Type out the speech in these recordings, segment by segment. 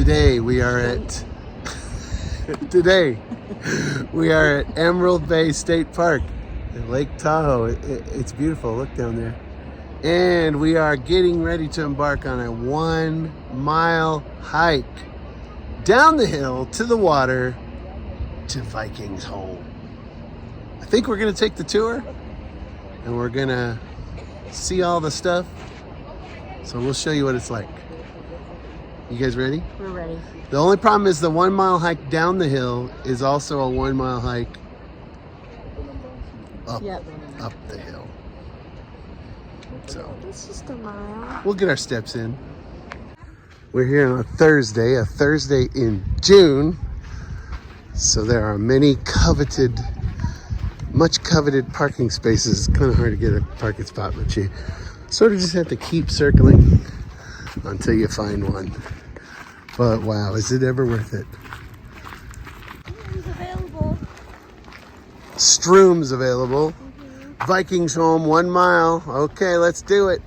Today we are at Emerald Bay State Park in Lake Tahoe. It's beautiful. Look down there. And we are getting ready to embark on a 1 mile hike down the hill to the water to Vikingsholm. I think we're gonna take the tour and we're gonna see all the stuff. So we'll show you what it's like. You guys ready? We're ready. The only problem is the 1 mile hike down the hill is also a 1 mile hike up the hill. So It's just a mile. we'll get our steps in. We're here on a Thursday in June. So there are much coveted parking spaces. It's kind of hard to get a parking spot, but you sort of just have to keep circling until you find one. But wow, is it ever worth it? It's available. Stroom's available. Vikingsholm, 1 mile. Okay, let's do it.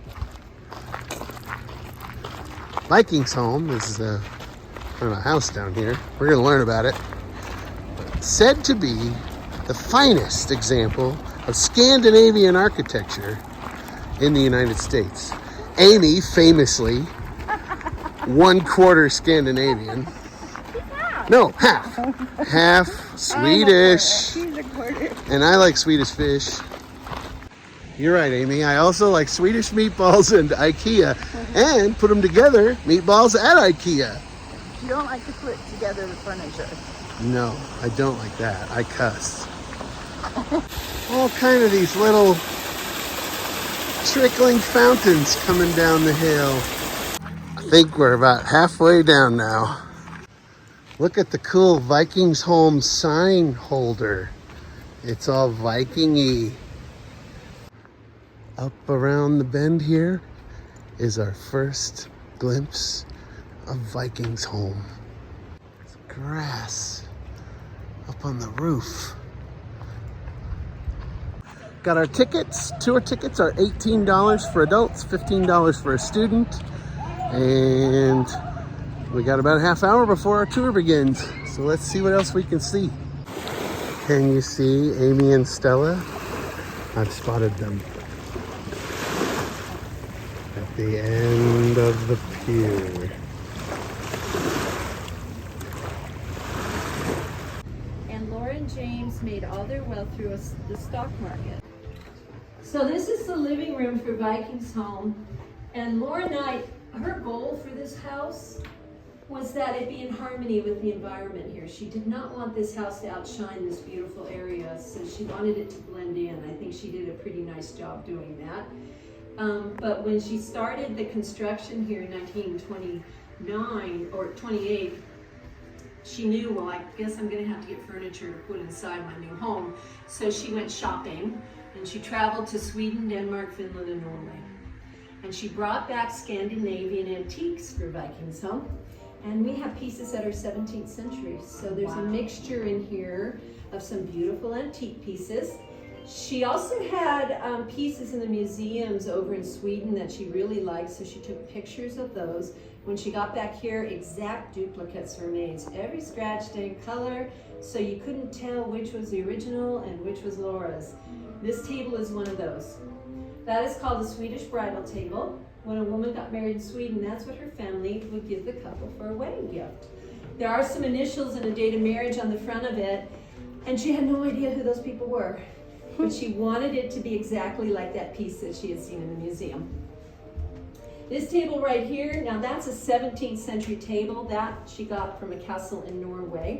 Vikingsholm is a house down here. We're going to learn about it. Said to be the finest example of Scandinavian architecture in the United States. Amy, famously, 1/4 Scandinavian. No, half. Half Swedish. She's a quarter. And I like Swedish fish. You're right, Amy. I also like Swedish meatballs and IKEA. And put them together, meatballs at IKEA. You don't like to put together the furniture. No, I don't like that. I cuss. All kind of these little trickling fountains coming down the hill. I think we're about halfway down now. Look at the cool Vikingsholm sign holder. It's all Viking-y. Up around the bend here is our first glimpse of Vikingsholm. It's grass up on the roof. Got our tickets. Tour tickets are $18 for adults, $15 for a student. And we got about a half hour before our tour begins. So let's see what else we can see. Can you see Amy and Stella? I've spotted them at the end of the pier. And Laura and James made all their wealth through the stock market. So this is the living room for Vikingsholm. And Laura and I, her goal for this house was that it be in harmony with the environment here. She did not want this house to outshine this beautiful area, so she wanted it to blend in. I think she did a pretty nice job doing that. But when she started the construction here in 1929 or 28, she knew, well, I guess I'm gonna have to get furniture to put inside my new home. So she went shopping and she traveled to Sweden, Denmark, Finland, and Norway. And she brought back Scandinavian antiques for Vikingsholm. And we have pieces that are 17th century. So there's a mixture in here of some beautiful antique pieces. She also had pieces in the museums over in Sweden that she really liked, so she took pictures of those. When she got back here, exact duplicates were made. So every scratch, stain, color, so you couldn't tell which was the original and which was Laura's. This table is one of those. That is called the Swedish bridal table. When a woman got married in Sweden, that's what her family would give the couple for a wedding gift. There are some initials and a date of marriage on the front of it, and she had no idea who those people were. But she wanted it to be exactly like that piece that she had seen in the museum. This table right here, now that's a 17th century table that she got from a castle in Norway.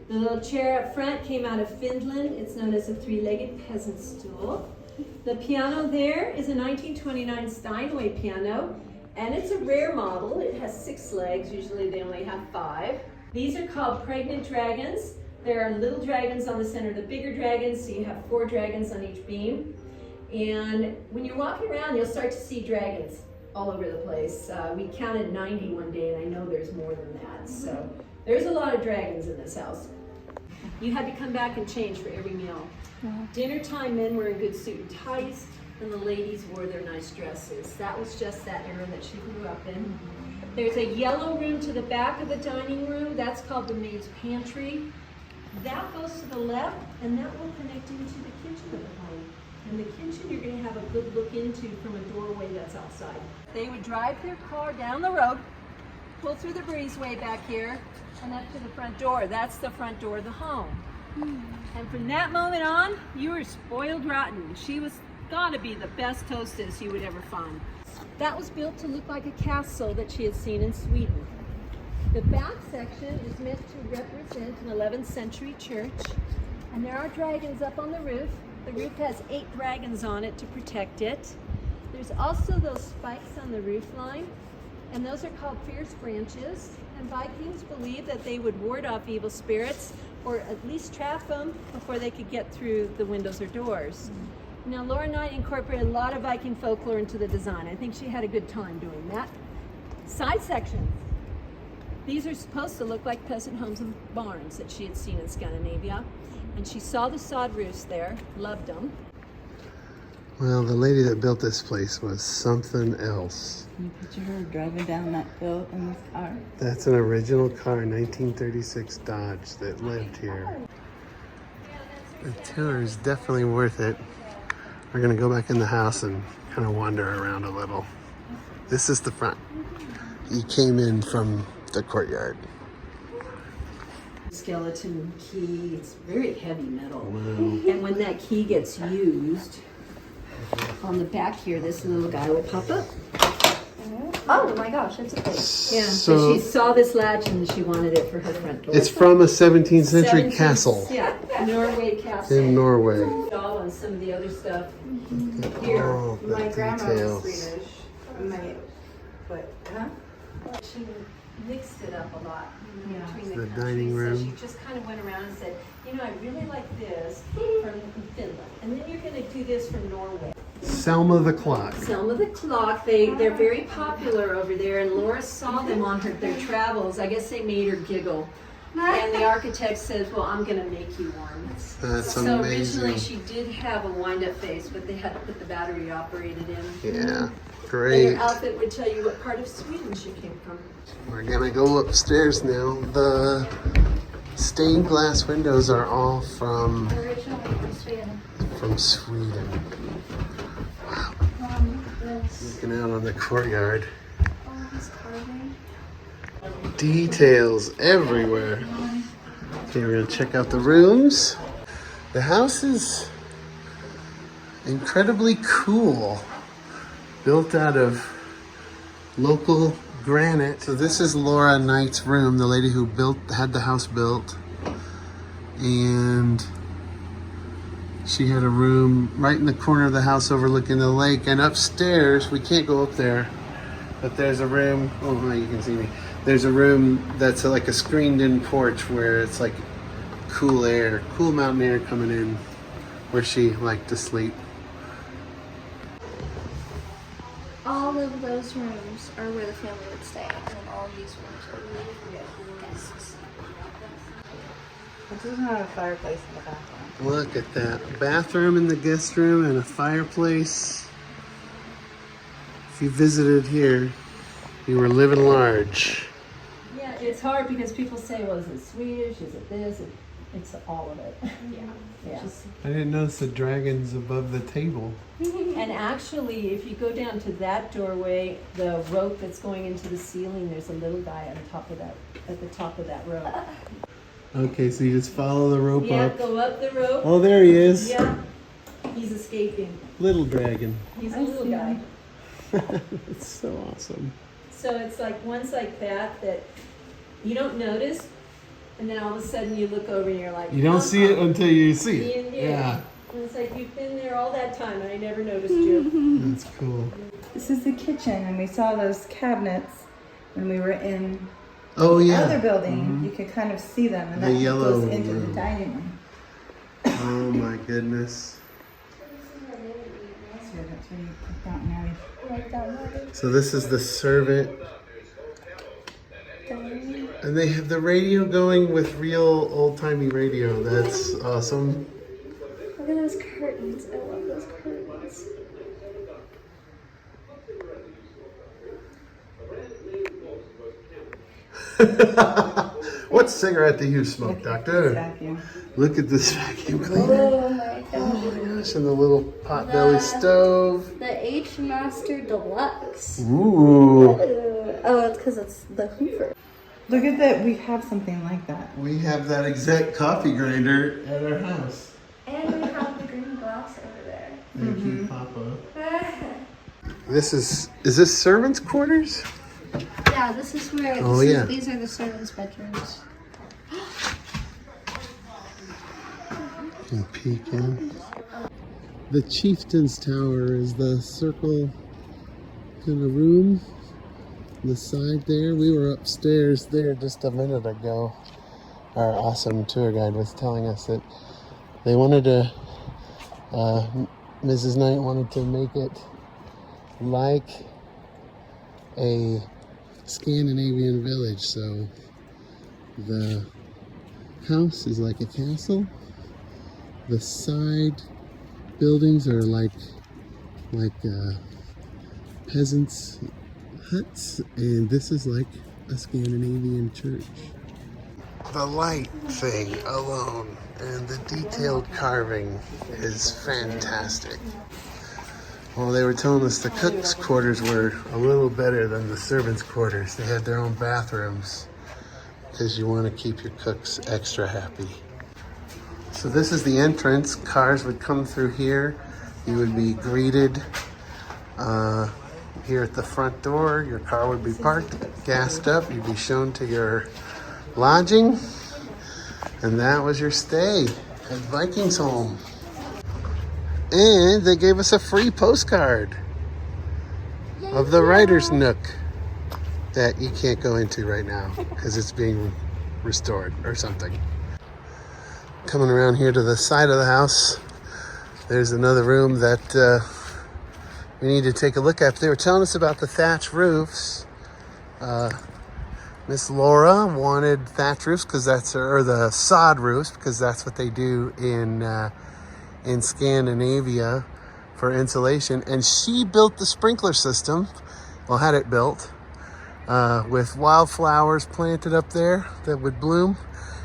The little chair up front came out of Finland. It's known as a three-legged peasant stool. The piano there is a 1929 Steinway piano, and it's a rare model. It has 6 legs. Usually they only have 5. These are called pregnant dragons. There are little dragons on the center of the bigger dragons, so you have 4 dragons on each beam. And when you're walking around, you'll start to see dragons all over the place. We counted 90 one day, and I know there's more than that. So there's a lot of dragons in this house. You had to come back and change for every meal. Dinner time, men were in good suit and ties, and the ladies wore their nice dresses. That was just that era that she grew up in. There's a yellow room to the back of the dining room. That's called the maid's pantry. That goes to the left, and that will connect into the kitchen of the home. And the kitchen you're going to have a good look into from a doorway that's outside. They would drive their car down the road, pull through the breezeway back here, and up to the front door. That's the front door of the home. And from that moment on, you were spoiled rotten. She was gotta be the best hostess you would ever find. That was built to look like a castle that she had seen in Sweden. The back section is meant to represent an 11th century church, and there are dragons up on the roof. The roof has 8 dragons on it to protect it. There's also those spikes on the roof line, and those are called fierce branches. And Vikings believed that they would ward off evil spirits, or at least trap them before they could get through the windows or doors. Now, Laura Knight incorporated a lot of Viking folklore into the design. I think she had a good time doing that. Side sections. These are supposed to look like peasant homes and barns that she had seen in Scandinavia. And she saw the sod roofs there, loved them. Well, the lady that built this place was something else. Can you picture her driving down that hill in this car? That's an original car, 1936 Dodge that lived here. The tour is definitely worth it. We're gonna go back in the house and kind of wander around a little. This is the front. You came in from the courtyard. Skeleton key, it's very heavy metal. Wow. And when that key gets used, on the back here, this little guy will pop up. Oh my gosh, it's a place. Yeah, So- so she saw this latch and she wanted it for her front door. It's from a 17th century 17th castle Yeah, Norway castle. in Norway. All on some of the other stuff here. Oh, the My grandma details. was Swedish. She mixed it up a lot, Yeah. between The the dining countries. room. So she just kind of went around and said, you know, I really like this from Finland, and then you're going to do this from Norway. Selma the Clock. Selma the Clock, they're very popular over there, and Laura saw them on their travels. I guess they made her giggle. And the architect says, well, I'm going to make you one. That's So amazing. originally she did have a wind-up face, but they had to put the battery operated in. Yeah, And great. her outfit would tell you what part of Sweden she came from. We're gonna go upstairs now. The stained glass windows are all from Sweden. Wow. Looking out on the courtyard. Details everywhere. Okay, we're gonna check out the rooms. The house is incredibly cool. Built out of local granite. So this is Laura Knight's room, the lady who had the house built. And she had a room right in the corner of the house overlooking the lake. And upstairs, we can't go up there, but there's a room, oh no, you can see me. There's a room that's like a screened in porch where it's like cool air, cool mountain air coming in, where she liked to sleep. All of those rooms are where the family would stay, and then all of these rooms are where the guests. It doesn't have a fireplace in the bathroom. Look at that. Bathroom in the guest room and a fireplace. If you visited here, you were living large. Yeah, it's hard because people say, well, is it Swedish? Is it this? It's all of it. Yeah. I didn't notice the dragons above the table. And actually, if you go down to that doorway, the rope that's going into the ceiling, there's a little guy on top of that, at the top of that rope. Okay, so you just follow the rope Yeah, up. go up the rope. Oh, there he is. Yeah, he's escaping. Little dragon. He's a little guy. That's so awesome. So it's like ones like that you don't notice, and then all of a sudden you look over and you're like, You don't see it until you see Me it. and you. Yeah, And it's like you've been there all that time and I never noticed you. that's cool. This is the kitchen, and we saw those cabinets when we were in Oh the yeah. other building. You could kind of see them, and The that yellow goes into room. the dining room. Oh my goodness. So that's where you put that Mary. Like that So this is the servant. one. And they have the radio going with real old-timey radio. That's awesome. Look at those curtains. I love those curtains. What cigarette do you smoke, Doctor? Vacuum. Look at this vacuum cleaner. Oh my Oh god. my gosh, and the little potbelly stove. The H Master Deluxe. Ooh. Oh, it's because it's the Hoover. Look at that. We have something like that. We have that exact coffee grinder at our house. And we have the green glass over there. Thank you, Papa. Is this servants' quarters? Yeah, this is where. Oh, yeah. These are the servants' bedrooms. You can peek in. The Chieftain's Tower is the circle kind of room. The side there. We were upstairs there just a minute ago. Our awesome tour guide was telling us that they wanted to, Mrs. Knight wanted to make it like a Scandinavian village. So the house is like a castle. The side buildings are like peasants' huts, and this is like a Scandinavian church. The light thing alone and the detailed carving is fantastic. Well, they were telling us the cook's quarters were a little better than the servants' quarters. They had their own bathrooms because you want to keep your cooks extra happy. So this is the entrance. Cars would come through here. You would be greeted here at the front door. Your car would be parked, gassed up. You'd be shown to your lodging. And that was your stay at Vikingsholm. And they gave us a free postcard of the Writer's Nook that you can't go into right now because it's being restored or something. Coming around here to the side of the house, there's another room that we need to take a look at. They were telling us about the thatch roofs. Miss Laura wanted thatch roofs because or the sod roofs because that's what they do in Scandinavia for insulation. And she built the sprinkler system, well, had it built with wildflowers planted up there that would bloom.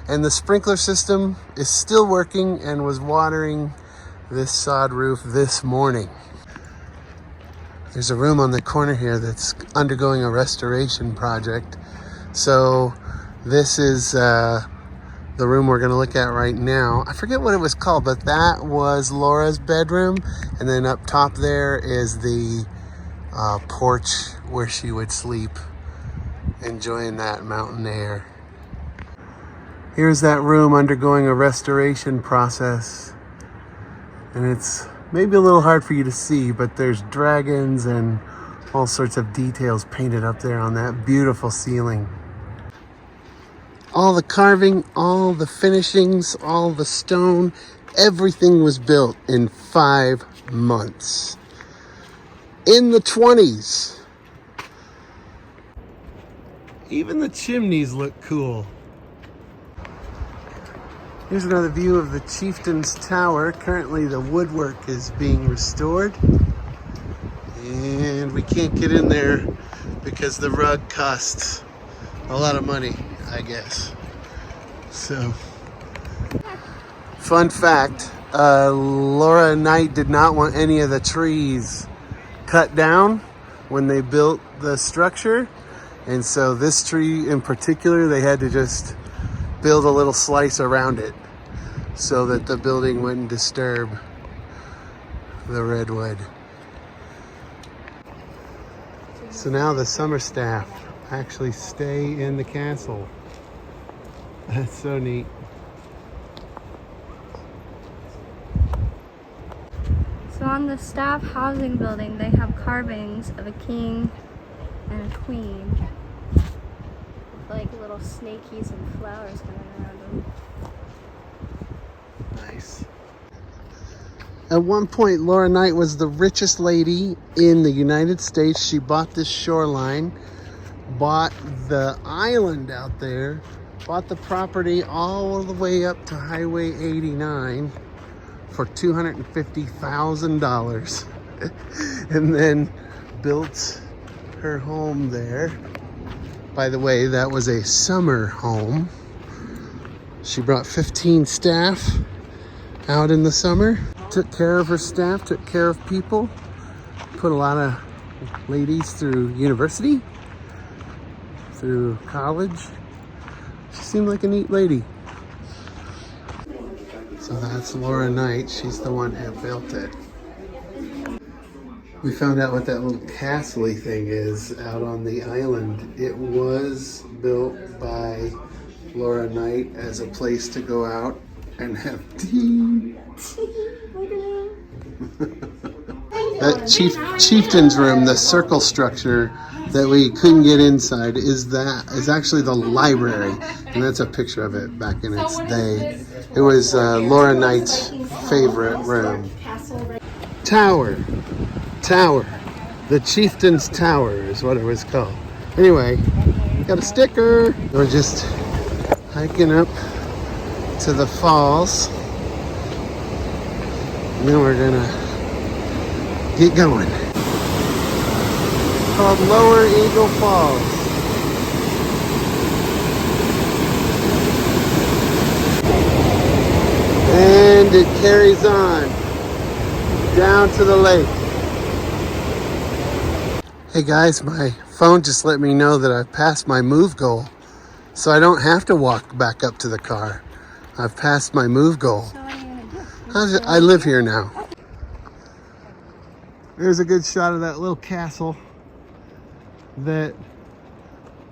And the sprinkler system is still working and was watering this sod roof this morning. There's a room on the corner here that's undergoing a restoration project. So this is the room we're going to look at right now. I forget what it was called, but that was Laura's bedroom. And then up top there is the porch where she would sleep, enjoying that mountain air. Here's that room undergoing a restoration process. And it's maybe a little hard for you to see, but there's dragons and all sorts of details painted up there on that beautiful ceiling. All the carving, all the finishings, all the stone, everything was built in 5 months. In the 20s. Even the chimneys look cool. Here's another view of the Chieftain's Tower. Currently the woodwork is being restored. And we can't get in there because the rug costs a lot of money, I guess. So, fun fact, Laura Knight did not want any of the trees cut down when they built the structure. And so this tree in particular, they had to just build a little slice around it so that the building wouldn't disturb the redwood. So now the summer staff actually stay in the castle. That's so neat. So on the staff housing building, they have carvings of a king and a queen. With like little snakies and flowers going around them. Nice. At one point, Laura Knight was the richest lady in the United States. She bought this shoreline, bought the island out there, bought the property all the way up to Highway 89 for $250,000 and then built her home there. By the way, that was a summer home. She brought 15 staff out in the summer. Took care of her staff, took care of people. Put a lot of ladies through university, through college. She seemed like a neat lady. So that's Laura Knight. She's the one who built it. We found out what that little castle-y thing is out on the island. It was built by Laura Knight as a place to go out and have tea. That chieftain's room, the circle structure that we couldn't get inside, is actually the library, and that's a picture of it back in its day. It was Laura Knight's favorite room. Tower, the chieftain's tower is what it was called. Anyway, got a sticker. We're just hiking up to the falls, and then we're gonna get going. It's called Lower Eagle Falls. And it carries on down to the lake. Hey guys, my phone just let me know that I've passed my move goal. So I don't have to walk back up to the car. I've passed my move goal. So what are you gonna do? I live here now. There's a good shot of that little castle that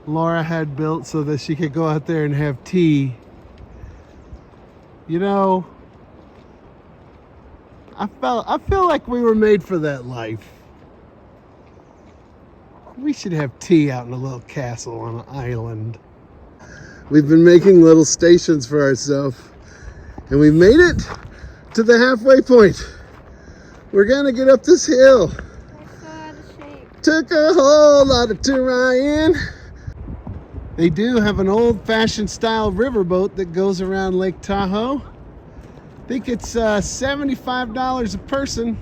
Laura had built so that she could go out there and have tea. You know, I feel like we were made for that life. We should have tea out in a little castle on an island. We've been making little stations for ourselves, and we've made it to the halfway point. We're gonna get up this hill. I'm so out of shape. Took a whole lot of terrain. They do have an old-fashioned style riverboat that goes around Lake Tahoe. I think it's $75 a person.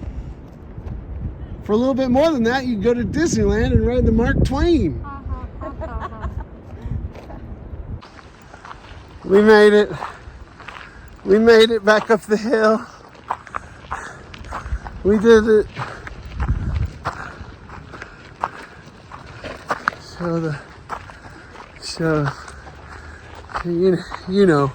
For a little bit more than that, you can go to Disneyland and ride the Mark Twain. We made it. We made it back up the hill. We did it. Show, you know.